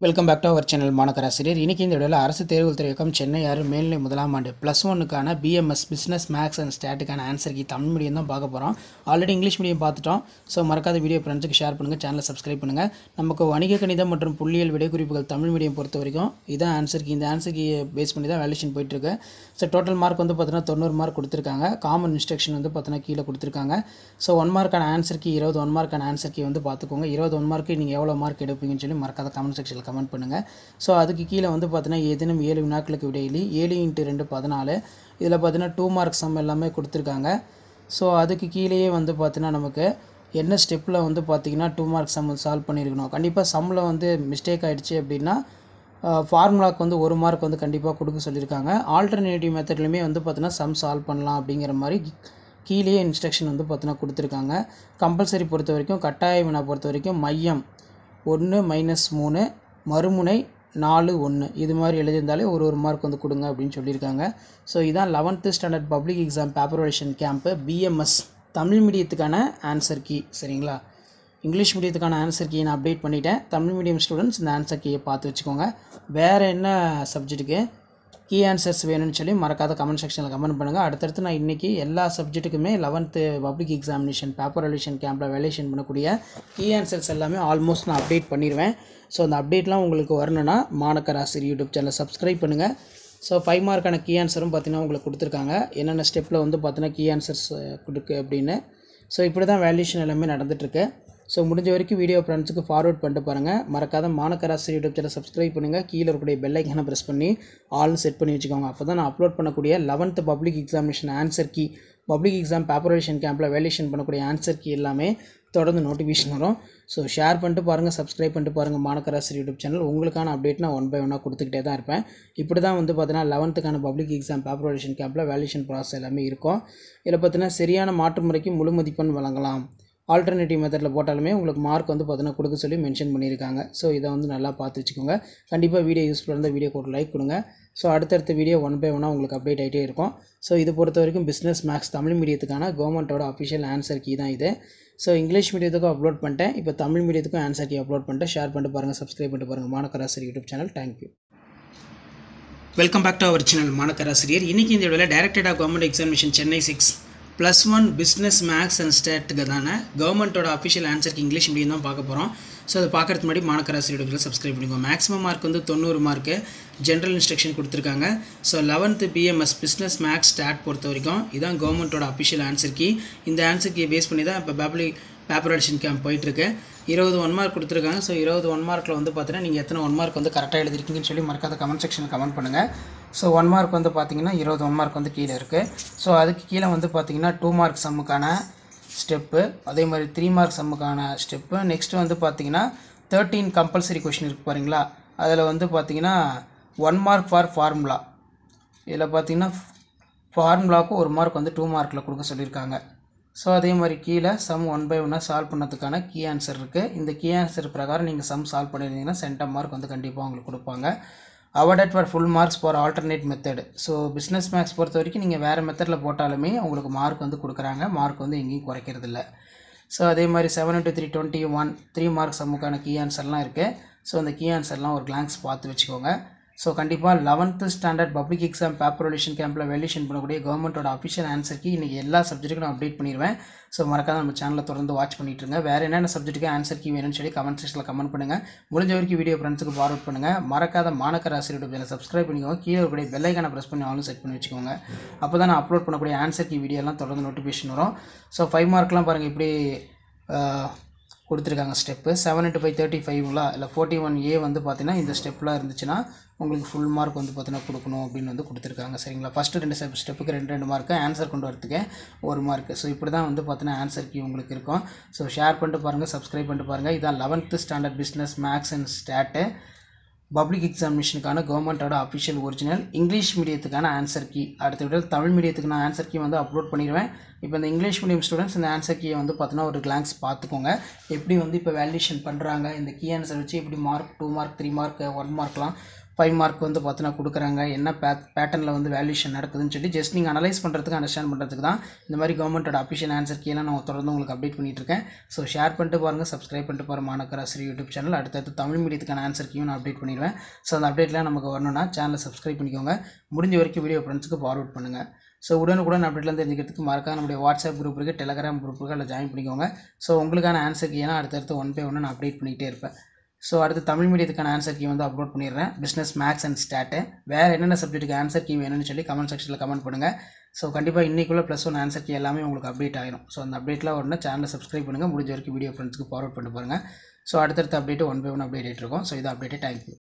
Welcome back to our channel Manakkarasiriyar. இன்றைக்கி இந்த வீடியோவில் அரசு தேர்வுகள் துறையகம் சென்னை 6 மேல்நிலை முதலாம் ஆண்டு +1க்கான பிஎம்எஸ் பிஸ்னஸ் மேக்ஸ் அண்ட் ஸ்டாட்டுக்கான ஆன்சர் கீ தமிழ் மீடியம் தான் பார்க்க போகிறோம். ஆல்ரெடி இங்கிலீஷ் மீடியம் பார்த்துட்டோம். ஸோ மறக்காத வீடியோ ஃப்ரெண்ட்ஸுக்கு ஷேர் பண்ணுங்கள், சேனலை சப்ஸ்கிரைப் பண்ணுங்கள். நமக்கு வணிக கணிதம் மற்றும் புள்ளியியல் விடைக்குறிப்புகள் தமிழ் மீடியம் பொறுத்த வரைக்கும் இதான் ஆன்சர் கீ. இந்த ஆன்சர் கீ பேஸ் பண்ணி தான் வேல்யூஷன் போயிட்டுருக்கு. ஸோ டோட்டல் மார்க் வந்து பார்த்தீங்கன்னா 90 மார்க் கொடுத்துருக்காங்க. காமன் இன்ஸ்ட்ரக்ஷன் வந்து பார்த்தீங்கன்னா கீழே கொடுத்துருக்காங்க. ஸோ 1 மார்க்கான ஆன்சர் கீ 20 1 மார்க்கான ஆன்சர் கீ வந்து பார்த்துக்கோங்க. 21 மார்க்கு நீங்கள் எவ்வளோ மார்க் எடுப்பீங்கன்னு சொல்லி மறக்காத கமெண்ட் செக்ஷனில் கமெண்ட் பண்ணுங்கள். ஸோ அதுக்கு கீழே வந்து பார்த்தீங்கன்னா ஏதேனும் 7 வினாக்களுக்கு விடையிலி 7 × 2 14. இதில் பார்த்தீங்கன்னா 2 மார்க் சம் எல்லாமே கொடுத்துருக்காங்க. ஸோ அதுக்கு கீழேயே வந்து பார்த்தீங்கன்னா நமக்கு என்ன ஸ்டெப்பில் வந்து பார்த்திங்கன்னா 2 மார்க் சம் சால்வ் பண்ணியிருக்கணும். கண்டிப்பாக சம்மில் வந்து மிஸ்டேக் ஆகிடுச்சு அப்படின்னா ஃபார்முலாவுக்கு வந்து 1 மார்க் வந்து கண்டிப்பாக கொடுக்க சொல்லியிருக்காங்க. ஆல்டர்னேட்டிவ் மெத்தட்லையுமே வந்து பார்த்தீங்கன்னா சம் சால்வ் பண்ணலாம் அப்படிங்கிற மாதிரி கீழேயே இன்ஸ்ட்ரக்ஷன் வந்து பார்த்தீங்கன்னா கொடுத்துருக்காங்க. கம்பல்சரி பொறுத்த வரைக்கும் கட்டாய வினா பொறுத்த வரைக்கும் மையம் 1 - 3 மறுமுனை 4 1 இது மாதிரி எழுதியிருந்தாலே ஒரு மார்க் வந்து கொடுங்க அப்படின்னு சொல்லியிருக்காங்க. ஸோ இதான் 11th ஸ்டாண்டர்ட் பப்ளிக் எக்ஸாம் பேப்பரேஷன் கேம்ப்பு பிஎம்எஸ் தமிழ் மீடியத்துக்கான ஆன்சர் கீ. சரிங்களா, இங்கிலீஷ் மீடியத்துக்கான ஆன்சர் கீ நான் அப்டேட் பண்ணிட்டேன். தமிழ் மீடியம் ஸ்டூடெண்ட்ஸ் இந்த ஆன்சர் கீயை பார்த்து வச்சுக்கோங்க. வேறு என்ன சப்ஜெக்ட்டுக்கு கீ ஆன்சர்ஸ் வேணும்னு சொல்லி மறக்காத கமெண்ட் செக்ஷனில் கமெண்ட் பண்ணுங்கள். அடுத்தடுத்து நான் இன்றைக்கி எல்லா சப்ஜெக்ட்டுக்குமே 11th பப்ளிக் எக்ஸாமினேஷன் பேப்பர் ரிலேஷன் கேம்பில் வேல்யூஷன் பண்ணக்கூடிய கீ ஆன்சர்ஸ் எல்லாமே ஆல்மோஸ்ட் நான் அப்டேட் பண்ணிடுவேன். ஸோ அந்த அப்டேட்லாம் உங்களுக்கு வரணுன்னா மாணக்கராசிரியர் யூடியூப் சேனலை சப்ஸ்கிரைப் பண்ணுங்கள். ஸோ 5 மார்க்கான கீ ஆன்சரும் பார்த்தீங்கன்னா உங்களுக்கு கொடுத்துருக்காங்க. என்னென்ன ஸ்டெப்பில் வந்து பார்த்தீங்கன்னா கீ ஆன்சர்ஸ் கொடுக்கு அப்படின்னு. ஸோ இப்படி தான் வேல்யூஷன் எல்லாமே நடந்துகிட்ருக்கு. ஸோ முடிஞ்ச வரைக்கும் வீடியோ ஃப்ரெண்ட்ஸுக்கு ஃபார்வர்ட் பண்ணிட்டு பாருங்கள். மறக்காத மாணக்கராசிரியர் யூடியூப் சேனல் சப்ஸ்கிரைப் பண்ணுங்கள். கீழே இருக்கக்கூடிய பெல் ஐக்கானை ப்ரெஸ் பண்ணி ஆல்னு செட் பண்ணி வச்சுக்கோங்க. அப்போ தான் நான் அப்லோட் பண்ணக்கூடிய 11th public examination answer key public exam பேப்பரேஷன் கேம்பில் வேல்யூஷன் பண்ணக்கூடிய ஆன்சர் கீ எல்லாமே தொடர்ந்து நோட்டிஃபிகேஷன் வரும். ஸோ ஷேர் பண்ணிட்டு பாருங்கள், சப்ஸ்கிரைப் பண்ணிட்டு பாருங்கள் மாணக்கராசிரியர் யூடியூப் சேனல். உங்களுக்கான அப்டேட் நான் 1 by 1 கொடுத்துக்கிட்டே தான் இருப்பேன். இப்படி தான் வந்து பார்த்தீங்கன்னா 11th பப்ளிக் எக்ஸாம் பேப்பரேஷன் கேம்பில் வேல்யூஷன் ப்ராசஸ் எல்லாமே இருக்கும். இதில் பார்த்தீங்கன்னா சரியான மாற்று முறைக்கு முழு மதிப்பெண் வழங்கலாம். ஆல்டர்னேட்டிவ் மெத்தடில் போட்டாலுமே உங்களுக்கு மார்க் வந்து பார்த்தீங்கன்னா கொடுக்க சொல்லி மென்ஷன் பண்ணியிருக்காங்க. ஸோ இதை வந்து நல்லா பார்த்து வச்சுக்கோங்க. கண்டிப்பாக வீடியோ யூஸ்ஃபுல்லாக இருந்தால் வீடியோக்கு ஒரு லைக் கொடுங்க. ஸோ அடுத்தடுத்த வீடியோ 1 by 1 உங்களுக்கு அப்டேட் ஆகிட்டே இருக்கும். ஸோ இது பொறுத்த வரைக்கும் பிஸ்னஸ் மேக்ஸ் தமிழ் மீடியத்துக்கான கவர்மெண்ட்டோட அஃபிஷியல் ஆன்சர் கீ தான் இது. ஸோ இங்கிலீஷ் மீடியத்துக்கும் அப்லோட் பண்ணிட்டேன். இப்போ தமிழ் மீடியத்துக்கும் ஆன்சர் கீ அப்லோட் பண்ணிட்டேன். ஷேர் பண்ணிட்டு பாருங்கள், சப்ஸ்கிரைப் பண்ணிட்டு பாருங்கள் Manakkarasiriyar YouTube channel. Thank you. Welcome back to our channel Manakkarasiriyar. இன்றைக்கி இந்த வீடியோவில் directed government examination Chennai 6 +1 business maths and ஸ்டாட்டுக்கு தானே கவர்மெண்ட்டோட அஃபிஷியல் ஆன்சருக்கு இங்கிலீஷ் மீடியம் தான் பார்க்க போகிறோம். ஸோ அதை பார்க்குறதுக்கு முன்னாடி மாணக்கராசிரியர் சப்ஸ்கிரைப் பண்ணிக்கோங்க. மேக்ஸிமம் மார்க் வந்து 90 மார்க்கு ஜென்ரல் இன்ஸ்ட்ரக்ஷன் கொடுத்துருக்காங்க. So 11th BMS business maths stat பொறுத்த வரைக்கும் இதான் கவர்மெண்ட்டோட அஃபிஷியல் ஆன்சர் கீ. இந்த ஆன்சர் கீ பேஸ் பண்ணி தான் இப்போ பேப்பர் எடிஷன் கேம்ப் போயிட்டுருக்கு. 20 1 மார்க் கொடுத்துருக்காங்க. ஸோ 20 1 மார்க்கில் வந்து பார்த்தீங்கன்னா நீங்கள் எத்தனை 1 மார்க் வந்து கரெக்டாக எழுதிருக்கீங்கன்னு சொல்லி மறக்காத கமெண்ட் செக்ஷனில் கமெண்ட் பண்ணுங்கள். ஸோ 1 மார்க் வந்து பார்த்தீங்கன்னா 20 1 மார்க் வந்து கீழே இருக்குது. ஸோ அதுக்கு கீழே வந்து பார்த்தீங்கன்னா 2 மார்க் சம்முக்கான ஸ்டெப்பு, அதே மாதிரி 3 மார்க் சம்முக்கான ஸ்டெப்பு. நெக்ஸ்ட்டு வந்து பார்த்தீங்கன்னா 13 கம்பல்சரி கொஷின் இருக்குது பாருங்களா. அதில் வந்து பார்த்தீங்கன்னா 1 மார்க் ஃபார் ஃபார்முலா. இதில் பார்த்தீங்கன்னா ஃபார்முலாவுக்கு 1 மார்க் வந்து 2 மார்க்கில் கொடுக்க சொல்லியிருக்காங்க. ஸோ அதே மாதிரி கீழே சம் 1 by 1 சால்வ் பண்ணதுக்கான கீ ஆன்சர் இருக்குது. இந்த கீ ஆன்சர் பிரகாரம் நீங்கள் சம் சால்வ் பண்ணியிருந்தீங்கன்னா சென்டம் மார்க் வந்து கண்டிப்பாக உங்களுக்கு கொடுப்பாங்க. Awarded for full marks for alternate method. So business maths பொறுத்த வரைக்கும் நீங்கள் வேறு மெத்தடில் போட்டாலுமே உங்களுக்கு மார்க் வந்து கொடுக்குறாங்க. மார்க் வந்து எங்கேயும் குறைக்கிறது இல்லை. ஸோ அதே மாதிரி 7 × 3 21 3 மார்க் சம்முக்கான கீ ஆன்சர்லாம் இருக்குது. ஸோ அந்த கீ ஆன்சர்லாம் ஒரு கிளான்ஸ் பார்த்து வச்சுக்கோங்க. ஸோ கண்டிப்பாக 11th standard public exam paper ரிலேஷன் கேம்பில் வேல்யூஷன் பண்ணக்கூடிய கவர்மெண்ட்டோட அஃபிஷியல் ஆன்சர் கீ இன்றைக்கி எல்லா சப்ஜெக்ட்டுக்கும் நான் அப்டேட் பண்ணிடுவேன். ஸோ மறக்காத நம்ம சேனலில் தொடர்ந்து வாட்ச் பண்ணிட்டு இருங்க. வேறு என்னென்ன சப்ஜெக்ட்டுக்கு ஆன்சர் கீ வேணும்னு சொல்லி கமெண்ட் செக்ஷனில் கமெண்ட் பண்ணுங்கள். முடிஞ்ச வரைக்கும் வீடியோ ஃப்ரெண்ட்ஸுக்கு ஃபார்வர்ட் பண்ணுங்கள். மறக்காத மாணக்கராசிரியர் யூடியூப் சேனல் சப்ஸ்கிரைப் பண்ணிக்கோங்க. கீழே இருக்கக்கூடிய பெல் ஐக்கானை ப்ரெஸ் பண்ணி ஆலும் செட் பண்ணி வச்சுக்கோங்க. அப்போ தான் நான் அப்லோட் பண்ணக்கூடிய ஆன்சர் கீ வீடியோலாம் தொடர்ந்து நோட்டிஃபிகேஷன் வரும். ஸோ 5 மார்க்லாம் பாருங்கள் இப்படி கொடுத்துருக்காங்க ஸ்டெப்பு. 7 × 5 35ங்களா இல்லை 41A வந்து பார்த்தீங்கன்னா இந்த ஸ்டெப்லாம் இருந்துச்சுன்னா உங்களுக்கு ஃபுல் மார்க் வந்து பார்த்தீங்கன்னா கொடுக்கணும் அப்படின்னு வந்து கொடுத்துருக்காங்க. சரிங்களா, ஃபஸ்ட்டு 2 ஸ்டெப்புக்கு 2 மார்க்கு, ஆன்சர் கொண்டு வரதுக்கு 1 மார்க்கு. ஸோ இப்படி தான் வந்து பார்த்தீங்கன்னா ஆன்சர் கீ உங்களுக்கு இருக்கும். ஸோ ஷேர் பண்ணிட்டு பாருங்கள், சப்ஸ்கிரைப் பண்ணிட்டு பாருங்கள். இதான் 11th standard business maths and stat public எக்ஸாமினேஷனுக்கான கவர்மெண்ட்டோட அஃபிஷியல் ஒரிஜினல் இங்கிலீஷ் மீடியத்துக்கான ஆன்சர் கீ. அடுத்த வீடியோ தமிழ் மீடியத்துக்கு நான் ஆன்சர் கீ வந்து அப்லோட் பண்ணிடுவேன். இப்போ இந்த இங்கிலீஷ் மீடியம் ஸ்டூடெண்ட்ஸ் இந்த ஆன்சர் கீயை வந்து பார்த்தீங்கன்னா ஒரு கிளான்ஸ் பார்த்துக்கோங்க. எப்படி வந்து இப்போ வேல்யூஷன் பண்ணுறாங்க, இந்த கீ ஆன்சர் வச்சு எப்படி மார்க் 2 மார்க் 3 மார்க் 1 மார்க்லாம் 5 மார்க் வந்து பார்த்தீங்கன்னா கொடுக்குறாங்க, என்ன பேட்டர்னில் வந்து வேல்யூஷன் நடக்குதுன்னு சொல்லி ஜஸ்ட் நீங்கள் அனலைஸ் பண்ணுறதுக்கு அண்டர்ஸ்டாண்ட் பண்ணுறதுக்கு தான் இந்த மாதிரி கவர்மெண்ட்டோட அஃபிஷியல் ஆன்சர் கீழே நான் தொடர்ந்து உங்களுக்கு அப்டேட் பண்ணிட்டு இருக்கேன். ஸோ ஷேர் பண்ணிட்டு பாருங்கள், சப்ஸ்கிரைப் பண்ணிட்டு பாருங்கள் மாணவர் ஆசிரியர் யூடியூப் சேனல். அடுத்தடுத்து தமிழ் மீடியத்துக்கான ஆன்சர் கீயும் நான் அப்டேட் பண்ணிடுவேன். ஸோ அந்த அப்டேட்லாம் நமக்கு வரணும்னா சேனலை சப்ஸ்கிரைப் பண்ணிக்கோங்க. முடிஞ்ச வரைக்கும் வீடியோ ஃப்ரெண்ட்ஸுக்கு ஃபார்வர்ட் பண்ணுங்கள். ஸோ உடனுக்குடன் அப்டேட்லாம் தெரிஞ்சுக்கிறதுக்கு மறக்காம நம்முடைய வாட்ஸ்அப் குரூப் இருக்குது, டெலகிராம் குரூப் இருக்குது, அதில் ஜாயின் பண்ணிக்கோங்க. ஸோ உங்களுக்கான ஆன்சர் கீயெல்லாம் அடுத்தடுத்து 1 by 1 நான் அப்டேட் பண்ணிகிட்டே இருப்பேன். ஸோ அடுத்து தமிழ் மீடியத்துக்கான ஆன்சர் கீ வந்து அப்லோட் பண்ணிடுறேன், பிஸ்னஸ் மேக்ஸ் அண்ட் ஸ்டாட்டு. வேறு என்னென்ன சப்ஜெக்ட்டுக்கு ஆன்சர் கீ வேணும்னு சொல்லி கமெண்ட் செக்ஷனில் கமெண்ட் பண்ணுங்கள். ஸோ கண்டிப்பாக இன்றைக்குள்ள +1 ஆன்சர் கீ எல்லாமே உங்களுக்கு அப்டேட் ஆகிடும். ஸோ அந்த அப்டேட்லாம் உடனே சேனலை சப்ஸ்கிரைப் பண்ணுங்கள். முடிஞ்ச வரைக்கும் வீடியோ ஃப்ரெண்ட்ஸ்க்கு ஃபார்வர்ட் பண்ணிட்டு பாருங்கள். ஸோ அடுத்தடுத்த அப்டேட்டு 1 by 1 அப்டேட் ஆகிட்டு இருக்கும். ஸோ இது அப்டேட்டு. தேங்க்யூ.